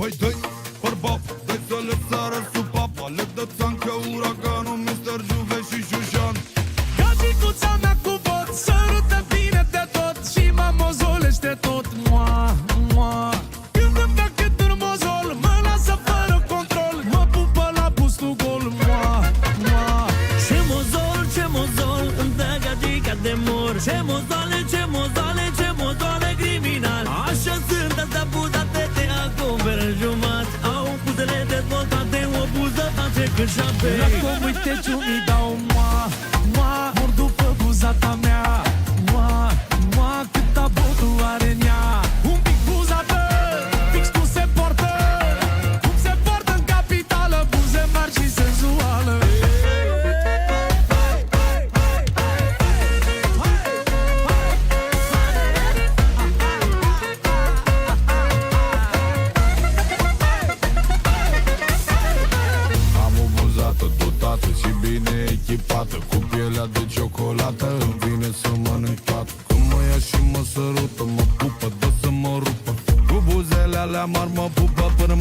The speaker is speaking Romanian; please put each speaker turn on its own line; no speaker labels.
Păi dă-i bărbap, dă-i să le sară sub apa. Le dă țancă uraganul, Mr. Juve și Șușan.
Gagicuța mea cu vot sărută bine de tot și mă mozolește tot, mua, mua. Când îmi dă cât un mozol, mă lasă fără control, mă pupă la bustul gol, mua, mua.
Ce mozol, îmi dă gagica de mor. Ce mozoale criminal. Așa sunt asta buzate, te acoperă jumat. Au buzele dezvoltate, o buză face cât șapte.
La cum uite ce-mi dau, mua, mua. Mor după buzata mea, mua, mua. Câta botul are în ea. Un pic buzată, fix cum se poartă. Cum se poartă în capitală, buze mari și senzuală.
Am o buzată dotată și bine echipată, cu pielea de ciocolată, îmi vine să mănânc toată. Când mă ia și mă sărută, mă pupă, dă să mă rupă. Cu buzele alea mari mă pupă până